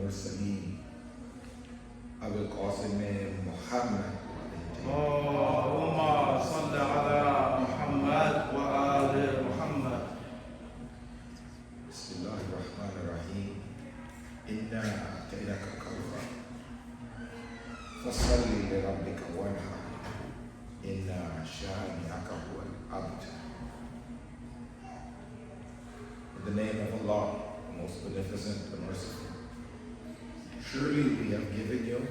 المرسلين أبي القاسم محمد اللهم صل على محمد وآل محمد. بسم الله الرحمن الرحيم. إنا أعطيناك الكوثر فصل لربك وانحر إن شانئك هو الأبتر. In the name of Allah, the most beneficent and merciful. Surely we have given you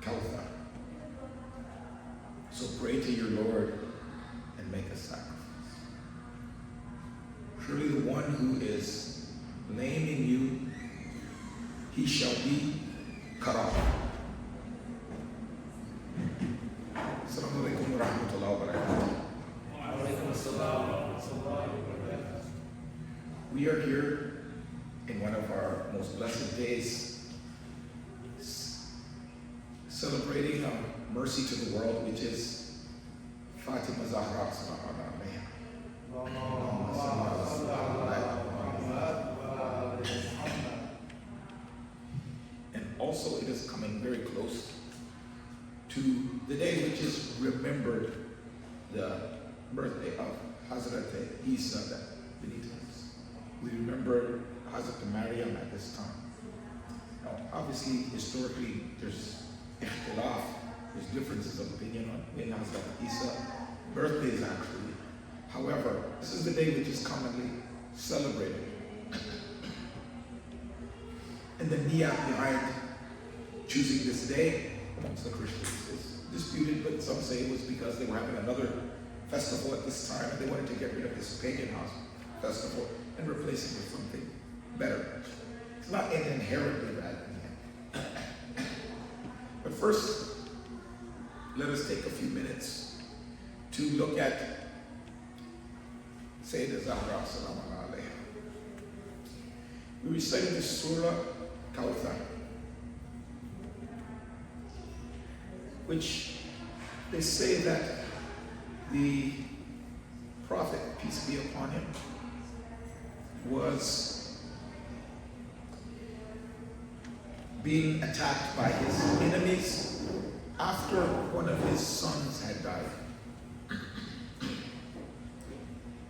Kawthar. So pray to your Lord and make a sacrifice. Surely the one who is lame in you, he shall be cut off. Assalamu alaikum wa rahmatullahi wa barakatuh. We are here in one of our most blessed days, celebrating a mercy to the world, which is Fatimah Zahra sallallahu alayha. And also it is coming very close to the day which is remembered the birthday of Hazrat Isa that Benitez. We remember Hazrat Maryam at this time. Now, obviously, historically, there's ikhtilaf, there's differences of opinion on when Hazrat Isa birthday is actually. However, this is the day which is commonly celebrated. And the niyat behind choosing this day amongst the Christians is disputed, but some say it was because they were having another festival at this time and they wanted to get rid of this pagan house festival and replace it with something better. It's not an inherently bad thing. But first, let us take a few minutes to look at Sayyidah Zahra sallallahu alayha. We recited the Surah Kawthar, which they say that the Prophet, peace be upon him, was being attacked by his enemies after one of his sons had died.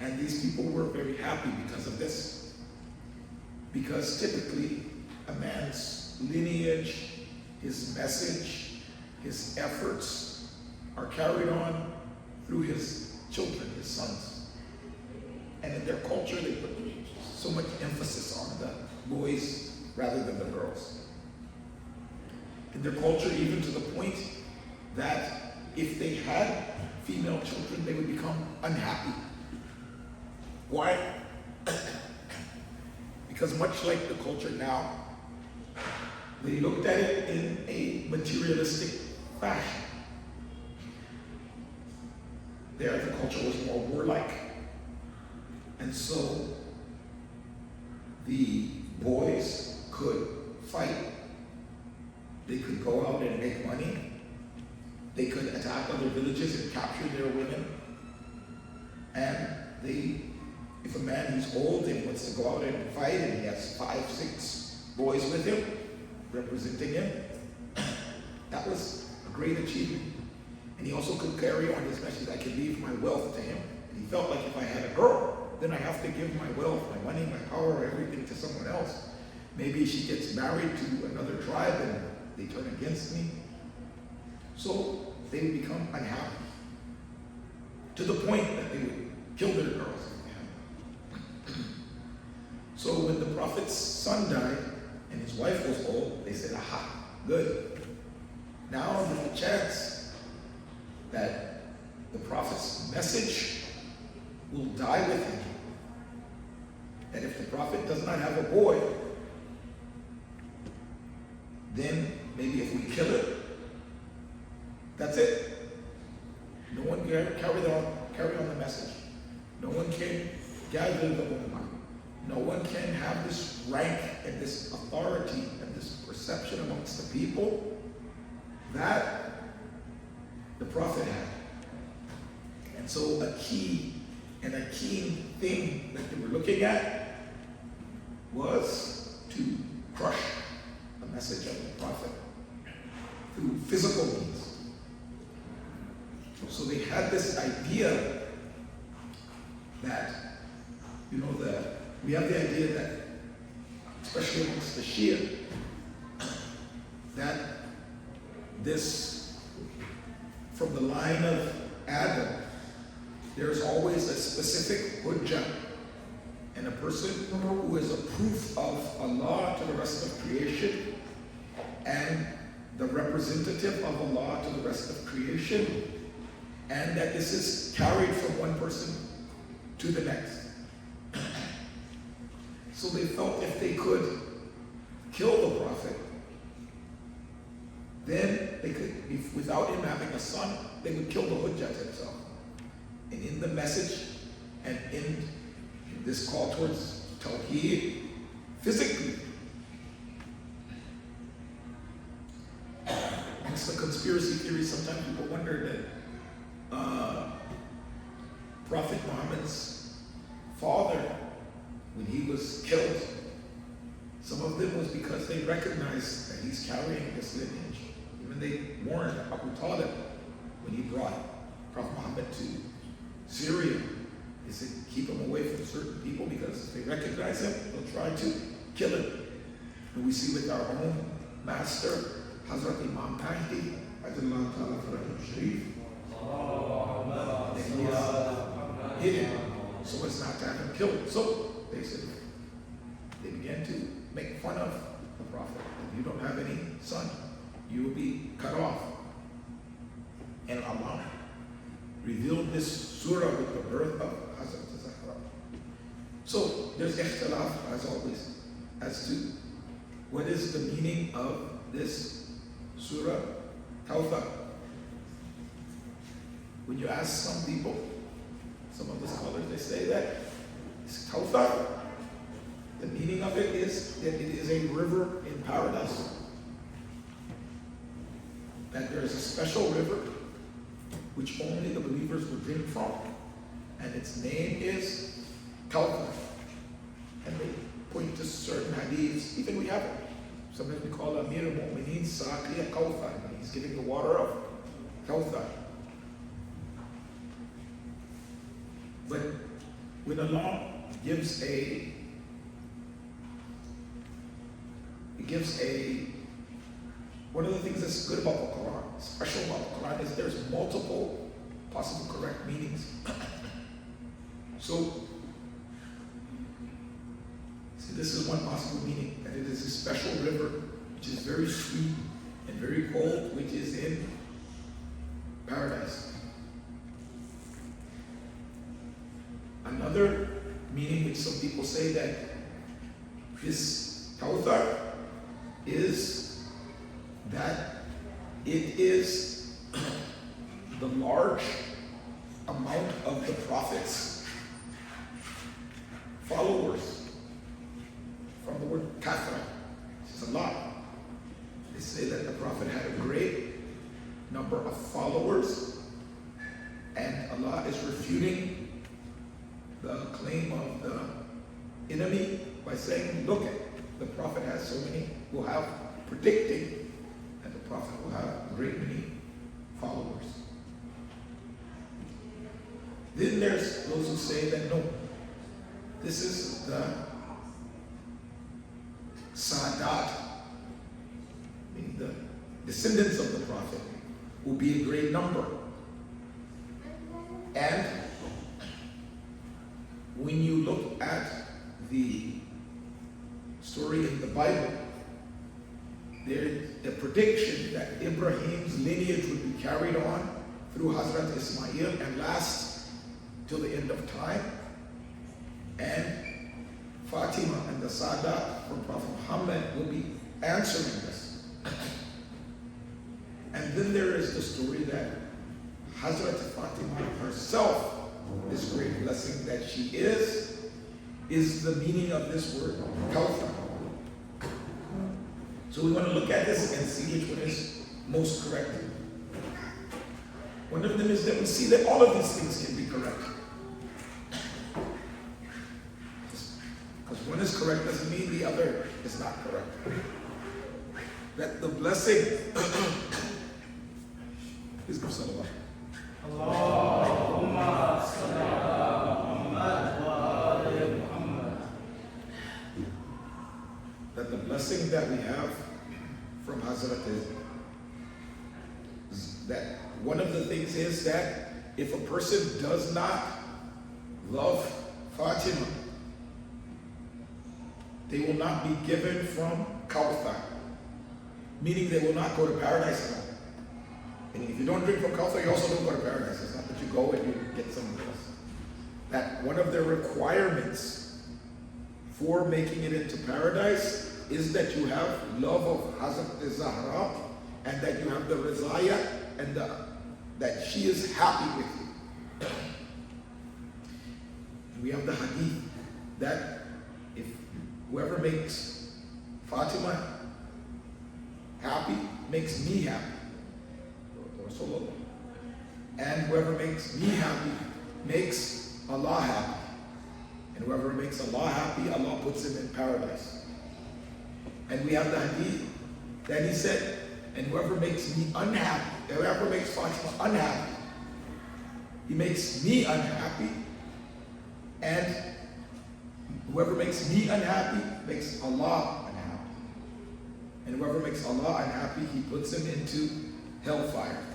And these people were very happy because of this. Because typically a man's lineage, his message, his efforts are carried on through his children, his sons. And in their culture, they put so much emphasis on the boys rather than the girls. In their culture, even to the point that if they had female children, they would become unhappy. Why? Because much like the culture now, they looked at it in a materialistic fashion. There, the culture was more warlike. And so the boys could fight. They could go out and make money. They could attack other villages and capture their women. And if a man who's old and wants to go out and fight and he has 5, 6 boys with him, representing him, that was a great achievement. And he also could carry on his message. I could leave my wealth to him. And he felt like if I had a girl, then I have to give my wealth, my money, my power, everything to someone else. Maybe she gets married to another tribe and they turn against me. So they would become unhappy to the point that they would kill their girls. So when the Prophet's son died and his wife was old, they said, aha, good. Now there's a chance that the Prophet's message will die with him. And if the Prophet does not have a boy, then maybe if we kill it, that's it. No one can carry on the message. No one can gather the ummah. No one can have this rank and this authority and this perception amongst the people that the Prophet had. And so a key and a keen thing that they were looking at was to crush physical means. So they had this idea that, we have the idea that, especially amongst the Shia, that this, from the line of Adam, there's always a specific hujjah, and a person who is a proof of Allah to the rest of creation, and the representative of Allah to the rest of creation, and that this is carried from one person to the next. So they felt if they could kill the Prophet, then they could, without him having a son, they would kill the Hujjat himself. And in the message, and in this call towards Tawheed, physically, it's the conspiracy theory. Sometimes people wonder that Prophet Muhammad's father, when he was killed, some of them was because they recognized that he's carrying this lineage. Even they warned Abu Talib when he brought Prophet Muhammad to Syria. They said, keep him away from certain people because if they recognize him, they'll try to kill him. And we see with our own master, Hazrat Imam Mahdi, Adillah Ta'ala Faraj Sharif, that he is hidden so as not to have him killed. So they said, they began to make fun of the Prophet. If you don't have any son, you will be cut off. And Allah revealed this surah with the birth of Hazrat Zahra. So there's ikhtilaf, as always, as to what is the meaning of this surah, Kawthar. When you ask some people, some of the scholars, they say that it's Kawthar. The meaning of it is that it is a river in paradise. That there is a special river which only the believers will drink from. And its name is Kawthar. And they point to certain hadiths, even we have it. Sometimes we call Amir al-Mu'mineen Saqiya Kawthar. He's giving the water of Kawthar. But when Allah gives one of the things that's good about the Quran, special about the Quran, is there's multiple possible correct meanings. So, see, this is one possible meaning, that it is a special river which is very sweet and very cold, which is in paradise. Another meaning which some people say that this Kawthar is that it is the large amount of the Prophet's followers. From the word kathra, it's a lot. They say that the Prophet had a great number of followers, and Allah is refuting the claim of the enemy by saying, look, the Prophet has so many, will have, predicting that the Prophet will have a great many followers. Then there's those who say that no, this is the Sadat, meaning the descendants of the Prophet will be a great number. And when you look at the story in the Bible, there's a prediction that Ibrahim's lineage would be carried on through Hazrat Ismail and last till the end of time. And Fatima and the Sadat from Prophet Muhammad will be answering this. And then there is the story that Hazrat Fatimah herself, this great blessing that she is the meaning of this word, Kawthar. So we want to look at this and see which one is most correct. One of them is that we see that all of these things can be correct. Because one is correct doesn't mean the other is not correct. That the blessing Please give salawat. Allahumma salli ala Muhammad wa ali Muhammad. That the blessing that we have from Hazrat is that one of the things is that if a person does not love Fatima, they will not be given from Kawthar, meaning they will not go to paradise now. And if you don't drink from Kawthar, you also don't go to paradise. It's not that you go and you get something else. That one of the requirements for making it into paradise is that you have love of Hazrat Zahra and that you have the Rizaya and that she is happy with you. We have the hadith that if whoever makes Fatima happy makes me happy. And whoever makes me happy makes Allah happy. And whoever makes Allah happy, Allah puts him in paradise. And we have the hadith that he said, and whoever makes me unhappy, whoever makes Fatima unhappy, he makes me unhappy. And whoever makes me unhappy makes Allah unhappy. And whoever makes Allah unhappy, he puts him into hellfire.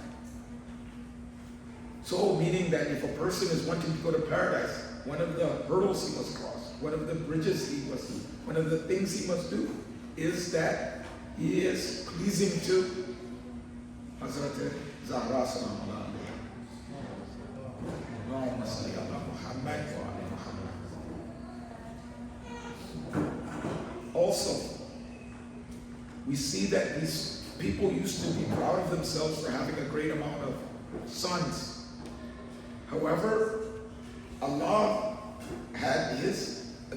So, meaning that if a person is wanting to go to paradise, one of the hurdles he must cross, one of the bridges he must do, one of the things he must do is that he is pleasing to Hazrat Zahra sallallahu alayhi wa sallam. Also, we see that these people used to be proud of themselves for having a great amount of sons. However, Allah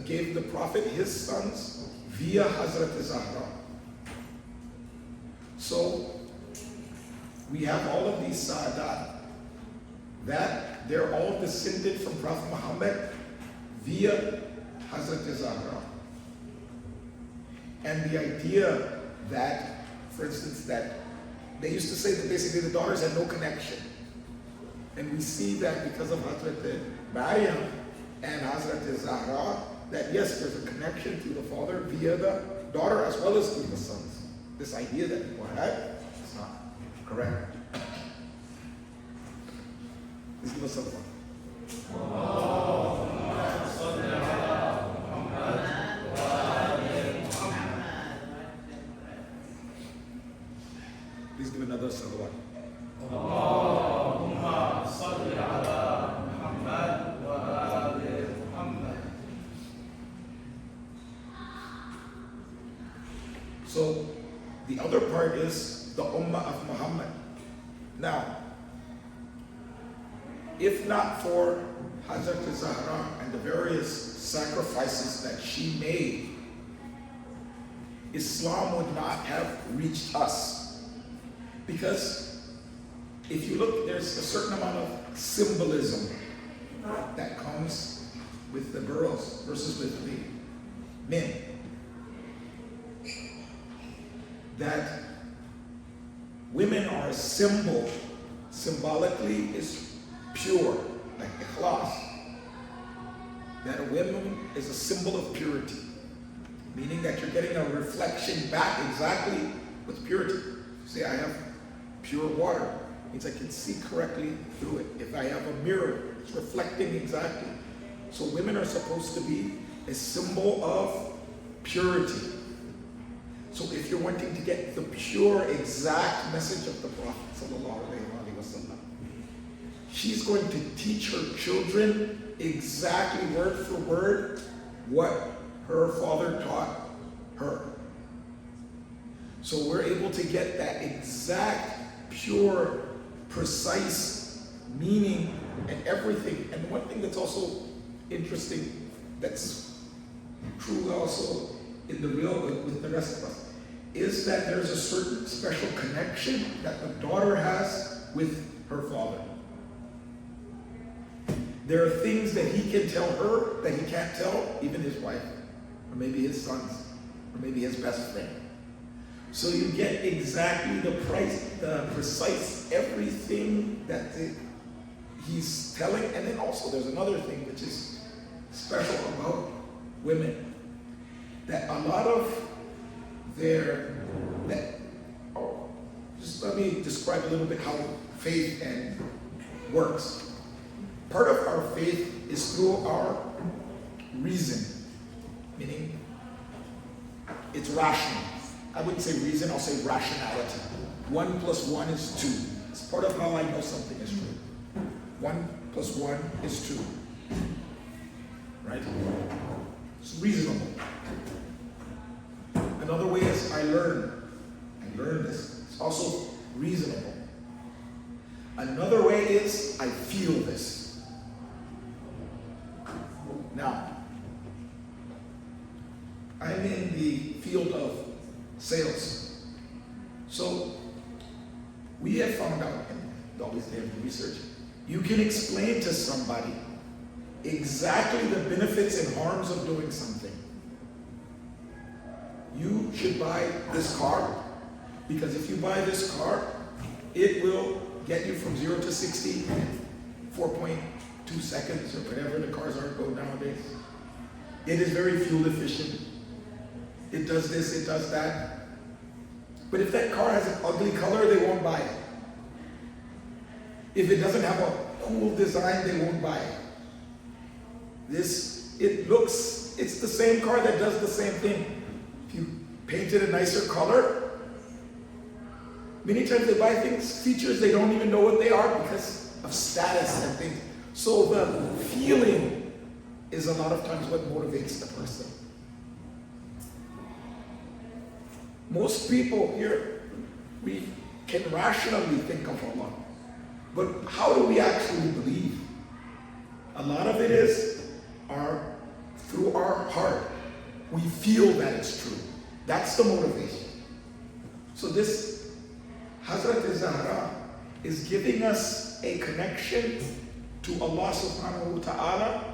gave the Prophet his sons via Hazrat Zahra. So, we have all of these Sa'adat, that they're all descended from Prophet Muhammad via Hazrat Zahra. And the idea that, for instance, that they used to say that basically the daughters had no connection. And we see that because of Hazrat Maryam and Hazrat Zahra, that yes, there's a connection to the father via the daughter as well as through the sons. This idea that people had is not correct. Please give us a one. Please give another salawat. Allahumma salli ala Muhammad wa ali Muhammad. So, the other part is the Ummah of Muhammad. Now, if not for Hazrat Zahra and the various sacrifices that she made, Islam would not have reached us. Because if you look, there's a certain amount of symbolism that comes with the girls versus with the men. That women are a symbol, symbolically is pure, like ikhlas. That a woman is a symbol of purity, meaning that you're getting a reflection back exactly with purity. Say, I have pure water, it means I can see correctly through it. If I have a mirror, it's reflecting exactly. So women are supposed to be a symbol of purity. So if you're wanting to get the pure, exact message of the Prophet sallallahu alaihi wasallam, she's going to teach her children exactly word for word what her father taught her. So we're able to get that exact, pure, precise meaning and everything. And one thing that's also interesting, that's true also in the real with the rest of us, is that there's a certain special connection that the daughter has with her father. There are things that he can tell her that he can't tell even his wife, or maybe his sons, or maybe his best friend. So you get exactly the price. get the precise everything that he's telling. And then also there's another thing which is special about women, that a lot of just let me describe a little bit how faith and works. Part of our faith is through our reason, meaning it's rational. I wouldn't say reason, I'll say rationality. 1 + 1 is 2. It's part of how I know something is true. 1 + 1 is 2. Right? It's reasonable. Another way is I learn this. It's also reasonable. Another way is I feel this. Now, I'm in the field of sales. So we have found out, and always in research, you can explain to somebody exactly the benefits and harms of doing something. You should buy this car, because if you buy this car, it will get you from 0 to 60 in 4.2 seconds or whatever the cars are go nowadays. It is very fuel efficient. It does this, it does that. But if that car has an ugly color, they won't buy it. If it doesn't have a cool design, they won't buy it. It's the same car that does the same thing. If you painted a nicer color, many times they buy features they don't even know what they are because of status and things. So the feeling is a lot of times what motivates the person. Most people here, we can rationally think of Allah. But how do we actually believe? A lot of it is through our heart. We feel that it's true. That's the motivation. So this Hazrat Zahra is giving us a connection to Allah subhanahu wa ta'ala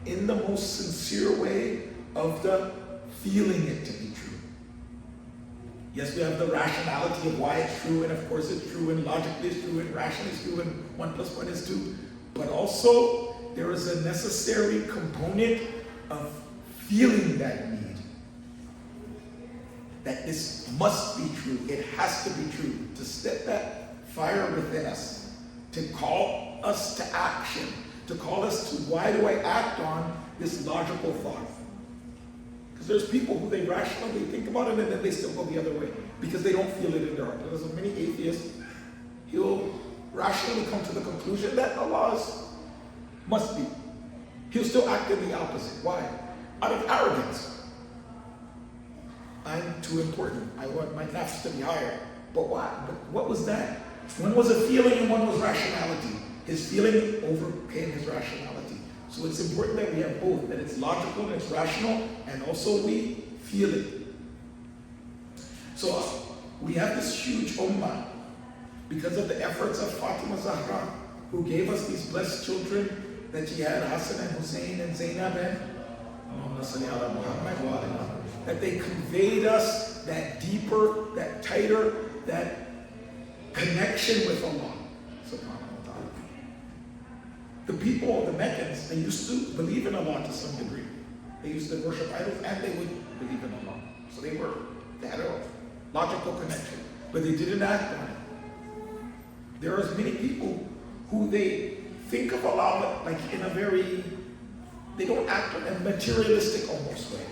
in the most sincere way of the feeling it to be true. Yes, we have the rationality of why it's true, and of course it's true, and logically it's true, and rationally it's true, and 1 + 1 is 2. But also, there is a necessary component of feeling that need. That this must be true. It has to be true. To set that fire within us. To call us to action. To call us to why do I act on this logical thought. Because there's people who they rationally think about it and then they still go the other way. Because they don't feel it in their heart. There's many atheists. He'll rationally come to the conclusion that Allah must be. He'll still act in the opposite. Why? Out of arrogance. I'm too important. I want my nafs to be higher. But why? But what was that? One was a feeling and one was rationality. His feeling overcame his rationality. So it's important that we have both, that it's logical and it's rational, and also we feel it. So we have this huge ummah because of the efforts of Fatima Zahra, who gave us these blessed children that she had, Hassan and Hussein and Zainab and Muhammad, that they conveyed us that deeper, that tighter, that connection with Allah subhanahu wa ta'ala. The people, the Meccans, they used to believe in Allah to some degree. They used to worship idols and they would believe in Allah. So they had a logical connection, but they didn't act on it. There are many people who they think of Allah like in a very, they don't act in a materialistic almost way.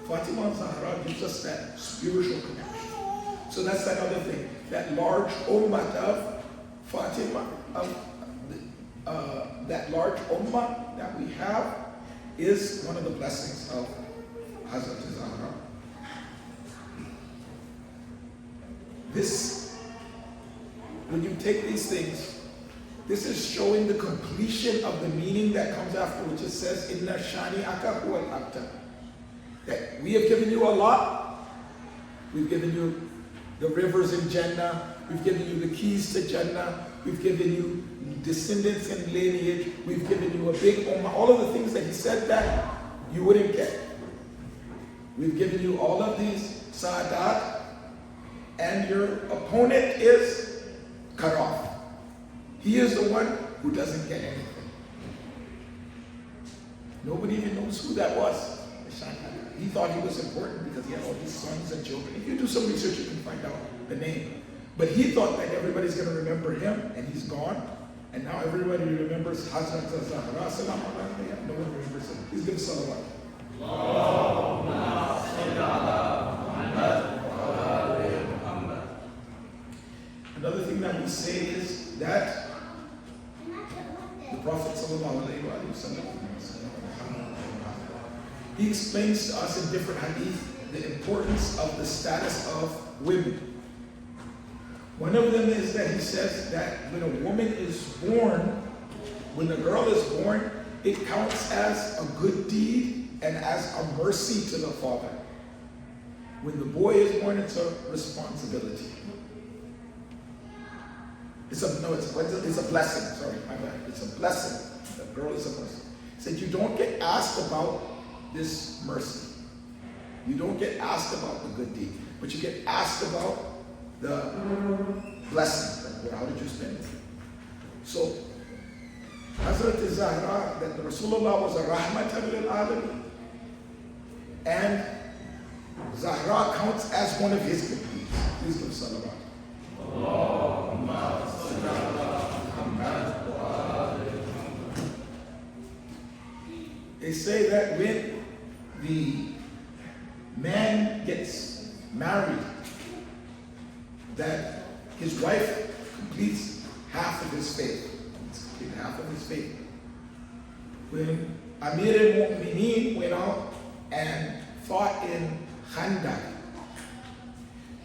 Fatima Zahra gives us that spiritual connection. So that's that other thing. That large ummah of Fatima, that large ummah that we have is one of the blessings of Hazrat Zahra. This, when you take these things, this is showing the completion of the meaning that comes after, which it says, Inna shani'aka huwa al-abtar. That we have given you a lot. We've given you the rivers in Jannah. We've given you the keys to Jannah. We've given you descendants and lineage. We've given you a big ummah. All of the things that he said that you wouldn't get. We've given you all of these sa'adat. And your opponent is who doesn't get anything. Nobody even knows who that was. He thought he was important because he had all these sons and children. If you do some research, you can find out the name. But he thought that everybody's going to remember him, and he's gone. And now everybody remembers Hazrat Zahra. Salam alayha. No one remembers him. Please give salawat. Another thing that we say is that the Prophet sallallahu alayhi wa sallam, he explains to us in different hadith the importance of the status of women. One of them is that he says that when a woman is born, when a girl is born, it counts as a good deed and as a mercy to the father. When the boy is born, it's a responsibility. It's a blessing. Sorry, my bad. It's a blessing. The girl is a blessing. He said you don't get asked about this mercy. You don't get asked about the good deed, but you get asked about the blessing. How did you spend it? So, Hazrat Zahra, that the Rasulullah was a rahmatan lil alamin, and Zahra counts as one of his good deeds. Please give salawat. They say that when the man gets married, that his wife completes half of his faith. Half of his faith. When Amir al-Mu'mineen went out and fought in Khandaq,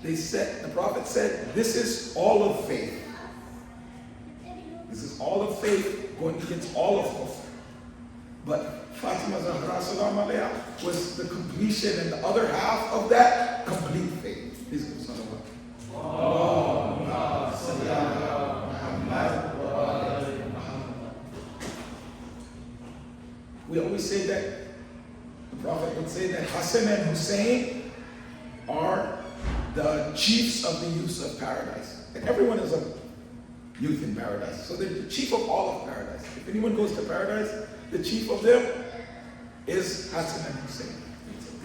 the Prophet said, this is all of faith. This is all of faith going against all of kufr. But Fatima Zahra salam alayha was the completion, and the other half of that, complete faith. Please give salawat. We always say that, the Prophet would say that Hassan and Hussein are the chiefs of the youths of paradise. And everyone is a youth in paradise. So they're the chief of all of paradise. If anyone goes to paradise, the chief of them is Hassan and Hussein.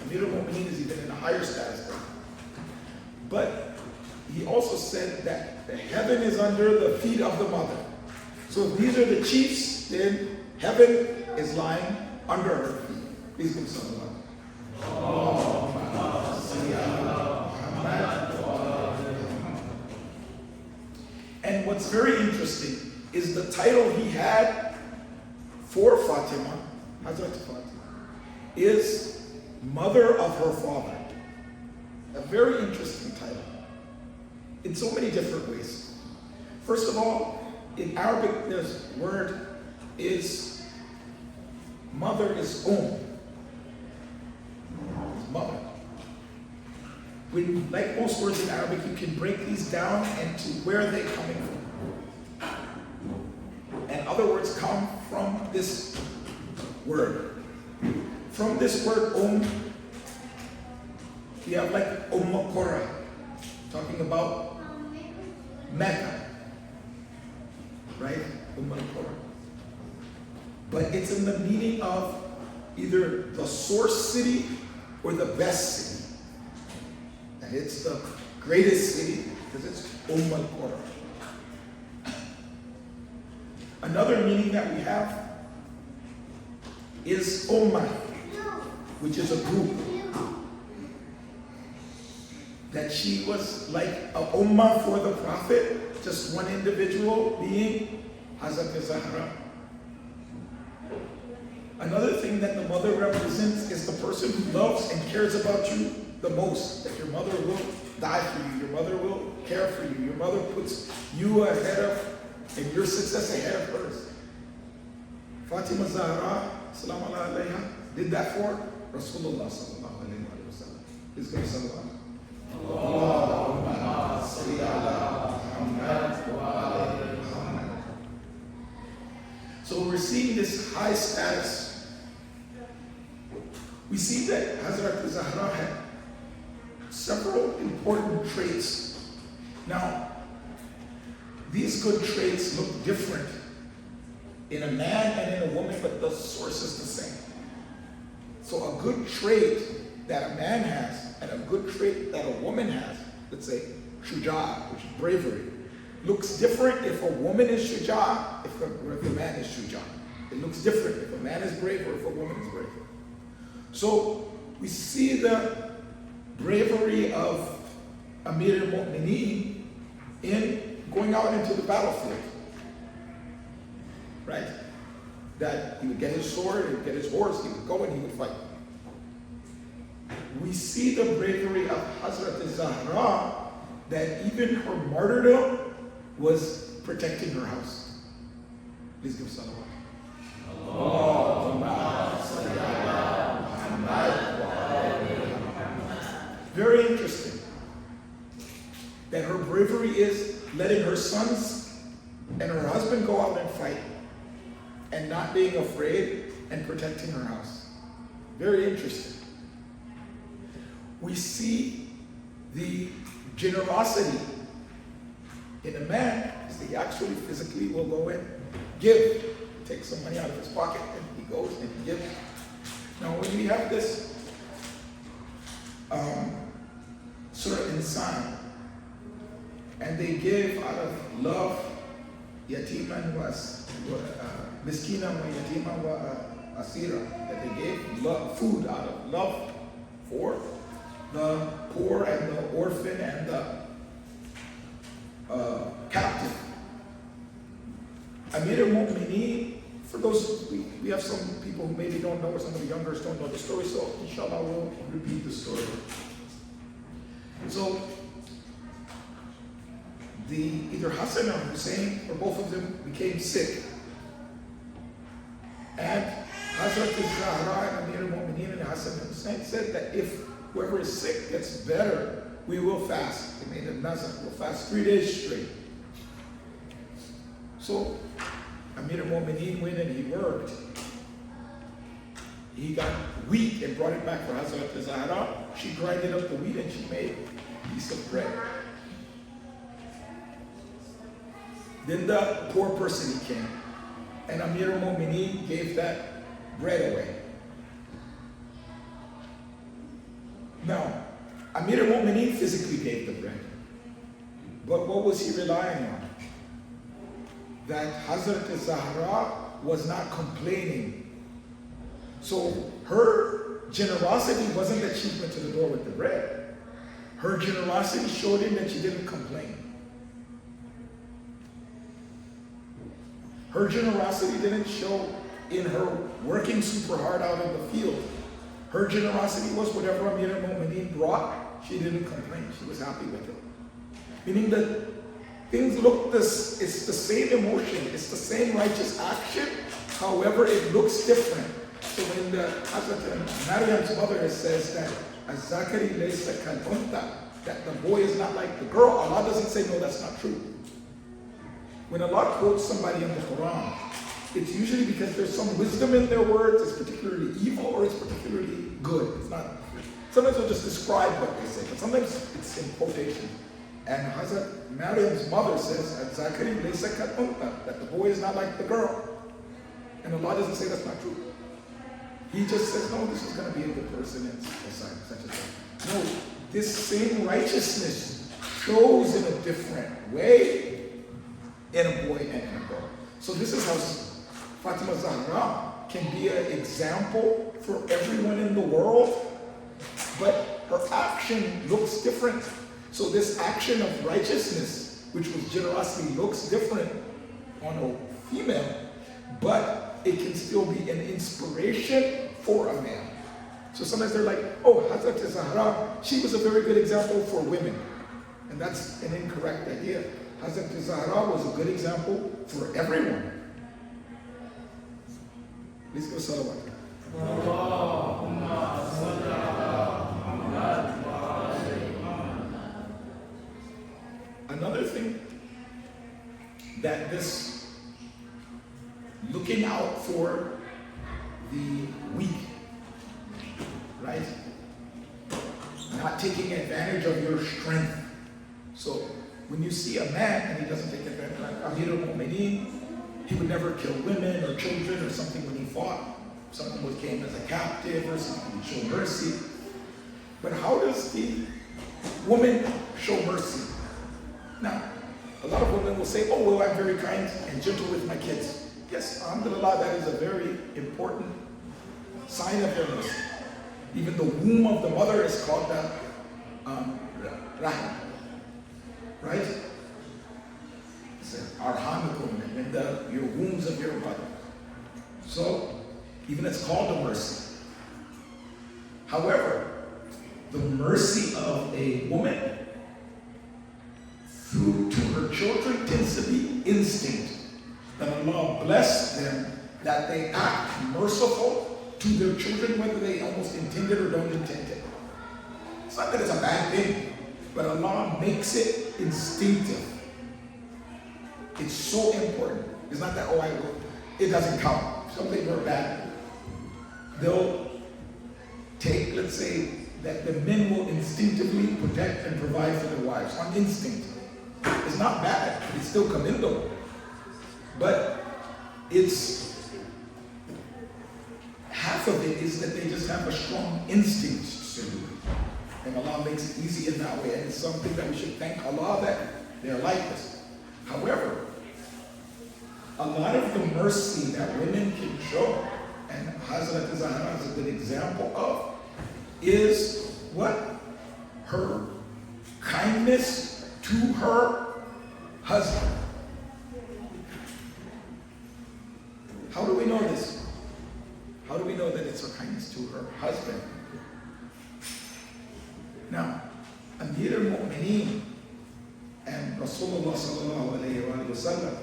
Amir al-Mu'mineen is even in a higher status than. But he also said that the heaven is under the feet of the mother. So if these are the chiefs, then heaven is lying under her feet. Please give salawat. And what's very interesting is the title he had for Fatima, Hazrat Fatima, is mother of her father. A very interesting title in so many different ways. First of all, in Arabic, this word is mother is it's mother. When, like most words in Arabic, you can break these down into where they're coming from. And other words come from this word. From this word we have like Qura, talking about Mecca, right? Qura. But it's in the meaning of either the source city or the best city. And it's the greatest city because it's Qura. Another meaning that we have is Ummah, which is a group. That she was like a Ummah for the Prophet, just one individual being Hazrat Zahra. Another thing that the mother represents is the person who loves and cares about you the most. That your mother will die for you, your mother will care for you, your mother puts you ahead of, and your success ahead of hers. Fatima Zahra, salam alayha, did that for Rasulullah sallallahu alayhi wa sallam. Please go salawat. Allahumma salli ala Muhammad wa ala Muhammad. So we're seeing this high status. We see that Hazrat Zahra had several important traits. Now, these good traits look different in a man and in a woman, but the source is the same. So a good trait that a man has and a good trait that a woman has, let's say shuja, which is bravery, looks different if a woman is shuja or if a man is shuja. It looks different if a man is brave or if a woman is brave. So we see the bravery of Amir al-Mu'mineen in going out into the battlefield, right? That he would get his sword, he would get his horse, he would go and he would fight. We see the bravery of Hazrat Zahra, that even her martyrdom was protecting her house. Please give salawat. Very interesting that her bravery is letting her sons and her husband go out and fight and not being afraid and protecting her house. Very interesting. We see the generosity in a man is that he actually physically will go in, give, take some money out of his pocket, and he goes and he gives. Now, when we have this Surah Insan, and they give out of love, yatiman was miskinan wa yatiman wa asira, that they gave love, food out of love for the poor and the orphan and the captive. Amir al-Mu'mineen, for those, we have some people who maybe don't know, or some of the youngers don't know the story, so inshallah we'll repeat the story. So, either Hassan or Hussein, or both of them, became sick. And Hazrat al-Zahra and Amir al-Mu'mineen and Hassan and Hussein said that if whoever is sick gets better, we will fast. They made a nazar, we'll fast 3 days straight. So Amir al-Mu'mineen went and he worked. He got wheat and brought it back for Hazrat al-Zahra. She grinded up the wheat and she made a piece of bread. Then the poor person came, and Amir al-Mu'mineen gave that bread away. Now, Amir al-Mu'mineen physically gave the bread. But what was he relying on? That Hazrat al-Zahra was not complaining. So her generosity wasn't that she went to the door with the bread. Her generosity showed him that she didn't complain. Her generosity didn't show in her working super hard out in the field. Her generosity was whatever Amir al-Mu'mineen brought, she didn't complain. She was happy with it. Meaning that things look this, it's the same emotion, it's the same righteous action, however it looks different. So when the Hazrat Maryam's mother says that Az-Zakari laysa kal-unta, that the boy is not like the girl, Allah doesn't say no, that's not true. When Allah quotes somebody in the Quran, it's usually because there's some wisdom in their words, it's particularly evil or it's particularly good. It's not. Sometimes they'll just describe what they say, but sometimes it's in quotation. And Hazrat Maryam's mother says, "Zakari laysa kal-unta," that the boy is not like the girl. And Allah doesn't say that's not true. He just says, no, this is going to be a good person and such and such. No, this same righteousness shows in a different way in a boy and in a girl. So this is how Fatima Zahra can be an example for everyone in the world, but her action looks different. So this action of righteousness, which was generosity, looks different on a female, but it can still be an inspiration for a man. So sometimes they're like, oh, Hazrat Zahra, she was a very good example for women. And that's an incorrect idea. Hazrat Zahra was a good example for everyone. Please go salawat. Another thing that this looking out for the weak, right? Not taking advantage of your strength. So when you see a man and he doesn't take advantage, like Amir al-Mu'mineen, He would never kill women or children or something when he fought. If someone came as a captive or something, he would show mercy. But how does the woman show mercy? Now, a lot of women will say, oh, well, I'm very kind and gentle with my kids. Yes, alhamdulillah, that is a very important sign of their mercy. Even the womb of the mother is called the rahim, right? It's arhamikum, in your wombs of your mother. So, even it's called a mercy. However, the mercy of a woman to her children tends to be instinct. That Allah bless them, that they act merciful to their children, whether they almost intend it or don't intend it. It's not that it's a bad thing, but Allah makes it instinctive. It's so important. It's not that, oh, it doesn't count. Something very bad. They'll take, let's say, that the men will instinctively protect and provide for their wives on instinct. It's not bad. It's still commendable. But it's half of it is that they just have a strong instinct to do it. And Allah makes it easy in that way. And it's something that we should thank Allah that they're like this. However, a lot of the mercy that women can show, and Hazrat Zahra is a good example of, is what? Her kindness to her husband. How do we know this? How do we know that it's her kindness to her husband? Now, Amir al-Mu'mineen and Rasulullah sallallahu alayhi wa sallam,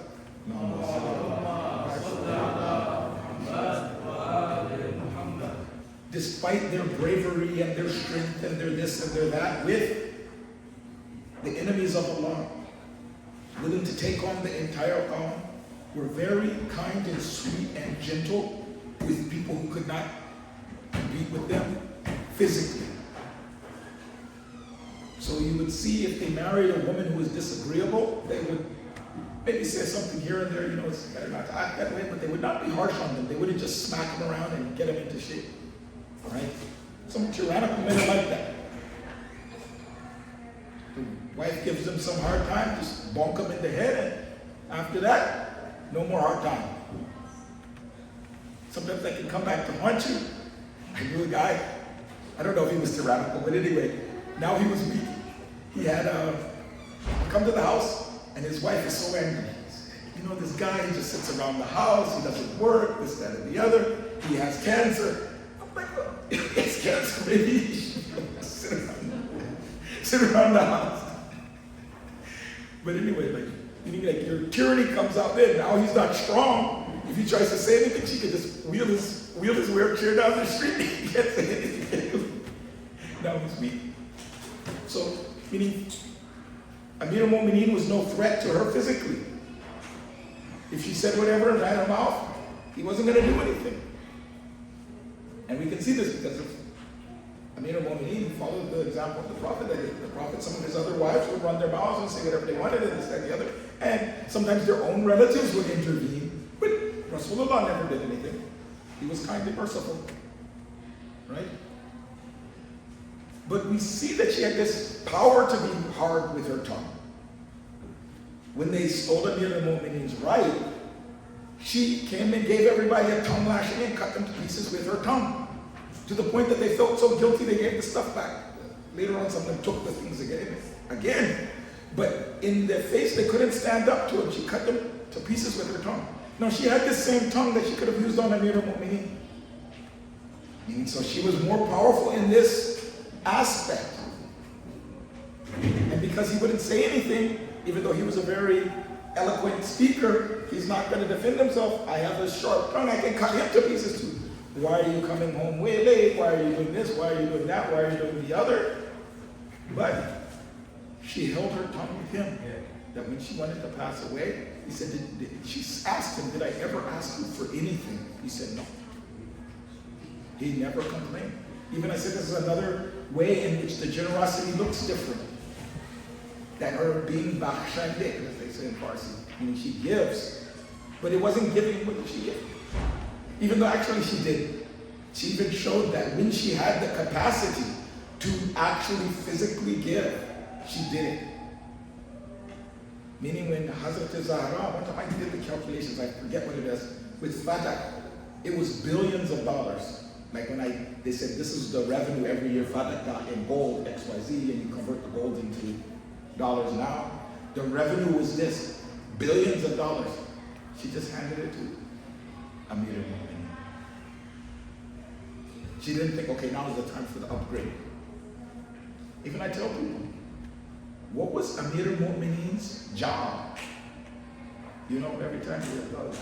despite their bravery and their strength and their this and their that, with the enemies of Allah, willing to take on the entire qawm, were very kind and sweet and gentle with people who could not compete with them physically. So you would see if they married a woman who was disagreeable, they would maybe say something here and there, it's better not to act that way, but they would not be harsh on them. They wouldn't just smack them around and get them into shape, right? Some tyrannical men are like that. The wife gives them some hard time, just bonk them in the head, and after that, no more hard time. Sometimes they can come back to haunt you. I knew a guy, I don't know if he was tyrannical, but anyway, now he was weak. He had come to the house, and his wife is so angry. This guy, he just sits around the house, he doesn't work, this, that, and the other. He has cancer. I'm like, well, he has cancer, maybe he should sit around the house. But anyway, your tyranny comes out there. Now he's not strong. If he tries to say anything, she could just wheel his wheelchair down the street. He can't say anything. Now he's weak. So, meaning, Amir al-Mu'mineen was no threat to her physically. If she said whatever and ran her mouth, he wasn't going to do anything. And we can see this because of Amir al-Mu'mineen followed the example of the Prophet. The Prophet, some of his other wives would run their mouths and say whatever they wanted and this, that, and the other. And sometimes their own relatives would intervene. But Rasulullah never did anything. He was kind and merciful. Right? But we see that she had this power to be hard with her tongue. When they stole Amir al-Mu'mineen's right, she came and gave everybody a tongue lashing and cut them to pieces with her tongue. To the point that they felt so guilty they gave the stuff back. Later on, some of them took the things again. But in their face, they couldn't stand up to it. She cut them to pieces with her tongue. Now, she had this same tongue that she could have used on Amir al-Mu'mineen. And so she was more powerful in this aspect. And because he wouldn't say anything, even though he was a very eloquent speaker, he's not going to defend himself. I have a sharp tongue, I can cut him to pieces too. Why are you coming home way late? Why are you doing this? Why are you doing that? Why are you doing the other? But she held her tongue with him. That when she wanted to pass away, he said, she asked him, did I ever ask you for anything? He said, no. He never complained. Even I said, this is another way in which the generosity looks different. That her being bakhshande, as they say in Farsi, meaning she gives, But it wasn't giving. What did she give? Even though actually she did. She even showed that when she had the capacity to actually physically give, she did it. Meaning when Hazrat Zahra, one time I did the calculations, I forget what it is, with Fadak, it was billions of dollars. Like when they said this is the revenue every year Fadak got in gold, XYZ, and you convert the gold into dollars now. The revenue was this, billions of dollars. She just handed it to Amir al-Mu'mineen. She didn't think, okay, now is the time for the upgrade. Even I tell people, what was Amir al-Mu'mineen's job? You know, every time you go,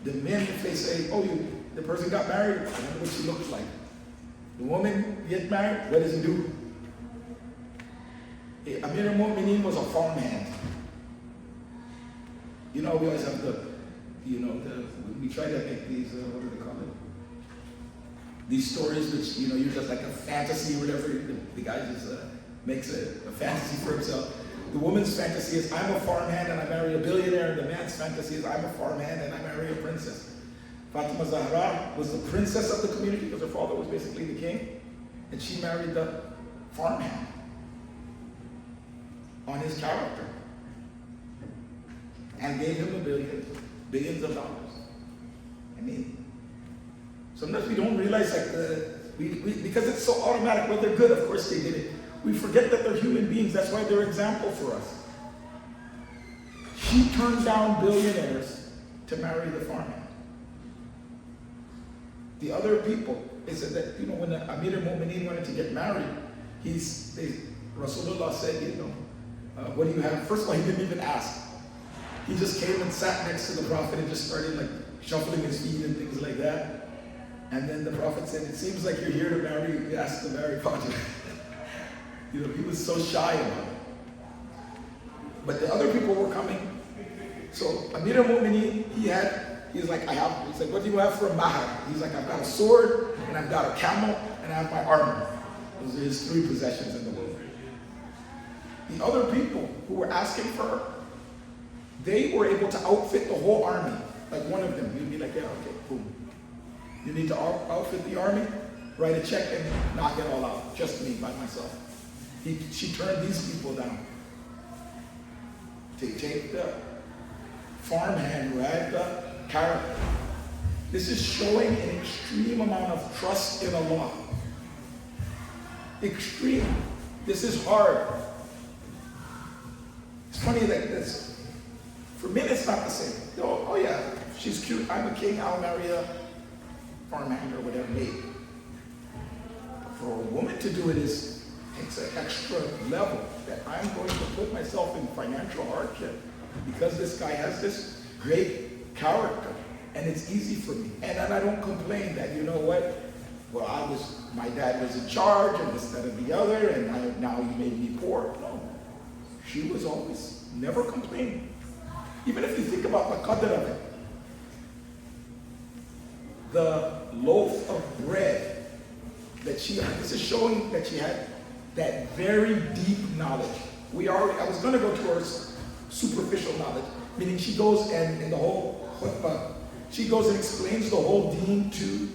the men, if they say, oh, the person got married, I wonder what she looks like. The woman gets married, what does he do? Amir al-Mu'mineen was a farmhand. You know, we always have we try to make these, what do they call it? These stories which, you're just like a fantasy or whatever. The guy just makes a fantasy for himself. The woman's fantasy is, I'm a farmhand and I marry a billionaire. And the man's fantasy is, I'm a farmhand and I marry a princess. Fatima Zahra was the princess of the community because her father was basically the king. And she married the farmhand on his character. And gave him billions of dollars. I mean, sometimes we don't realize because it's so automatic. Well, they're good, of course they did it. We forget that they're human beings. That's why they're an example for us. She turned down billionaires to marry the farmhand. The other people, they said that, when Amir al-Mu'mineen wanted to get married, Rasulullah said, what do you have? First of all, he didn't even ask. He just came and sat next to the Prophet and just started like shuffling his feet and things like that. And then the Prophet said, it seems like you're here to marry, ask to marry Fatima. He was so shy about it. But the other people were coming. So Amir al-Mu'mineen, he's like, what do you have for a mahar? He's like, I've got a sword, and I've got a camel, and I have my armor. Those are his 3 possessions in the world. The other people who were asking for her, they were able to outfit the whole army. Like one of them, you'd be like, yeah, okay, boom. You need to outfit the army, write a check and knock it all out. Just me, by myself. She turned these people down. To take the farmhand who had the character. This is showing an extreme amount of trust in Allah. Extreme. This is hard. It's funny that this. For men, it's not the same. Oh yeah, she's cute. I'm a king. I'll marry a farmhand or whatever. Maybe. For a woman to do it takes an extra level that I'm going to put myself in financial hardship because this guy has this great character and it's easy for me. And then I don't complain that, you know what? Well, my dad was in charge and this, that, and the other, and now he made me poor. No. She was always never complaining. Even if you think about the qadr of it, the loaf of bread that she had, this is showing that she had that very deep knowledge. I was going to go to her superficial knowledge, meaning she goes and in the whole khutbah, she goes and explains the whole deen to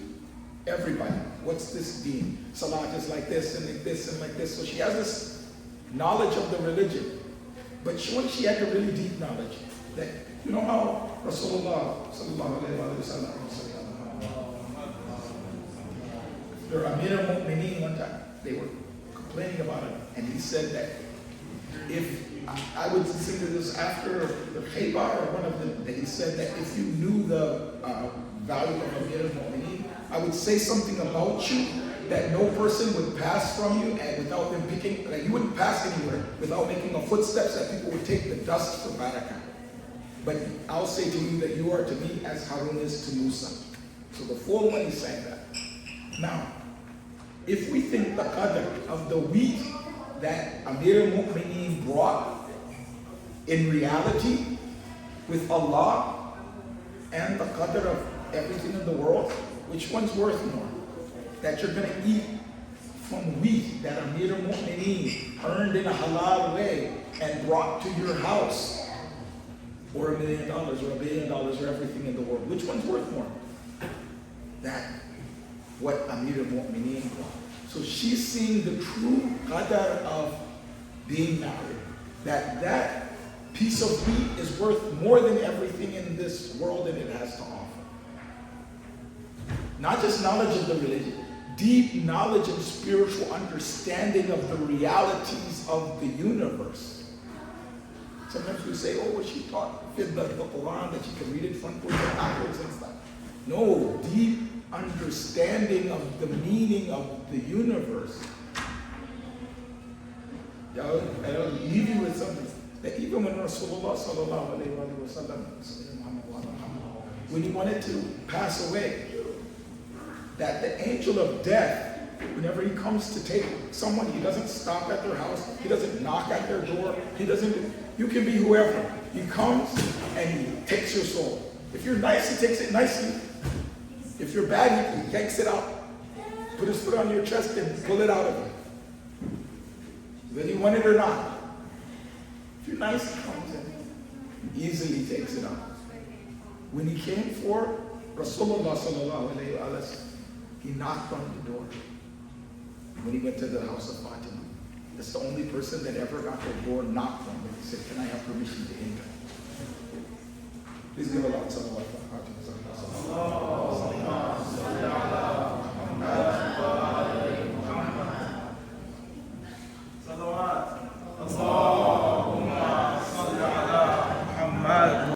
everybody. What's this deen? Salat is like this and like this and like this. So she has this knowledge of the religion. But when she had the really deep knowledge, that you know how Rasulullah sallallahu alaihi wasallam, the Amir al-Mu'mineen one time, they were complaining about it, and he said that if I would think that this after the Khaybar or one of them, that he said that if you knew the value of Amir al-Mu'mineen, I would say something about you that no person would pass from you and without them picking, like you wouldn't pass anywhere without making a footsteps that people would take the dust for barakah. But I'll say to you that you are to me as Harun is to Musa. So the full one he's saying that. Now, if we think the qadr of the wheat that Amir al-Mu'mineen brought in reality with Allah and the qadr of everything in the world, which one's worth more? That you're going to eat from wheat that Amir al-Mu'mineen earned in a halal way and brought to your house, or $1 million or $1 billion or everything in the world? Which one's worth more? That what Amir al-Mu'mineen brought. So she's seeing the true qadar of being married. That piece of wheat is worth more than everything in this world and it has to offer. Not just knowledge of the religion, deep knowledge and spiritual understanding of the realities of the universe. Sometimes we say, oh, well, she taught the Quran, that she can read it frontwards and backwards and stuff. No, deep understanding of the meaning of the universe. I'll leave you with something. That even when Rasulullah sallallahu alayhi wa sallam, when he wanted to pass away, that the angel of death, whenever he comes to take someone, he doesn't stop at their house, he doesn't knock at their door, you can be whoever. He comes and he takes your soul. If you're nice, he takes it nicely. If you're bad, he yanks it out. Put his foot on your chest and pull it out of you. Whether you want it or not. If you're nice, he comes and easily takes it out. When he came for Rasulullah sallallahu alayhi wa sallam, he knocked on the door. When he went to the house of Fatimah, that's the only person that ever got the door knocked on. He said, can I have permission to enter? Please give a lot of salawat for Fatimah.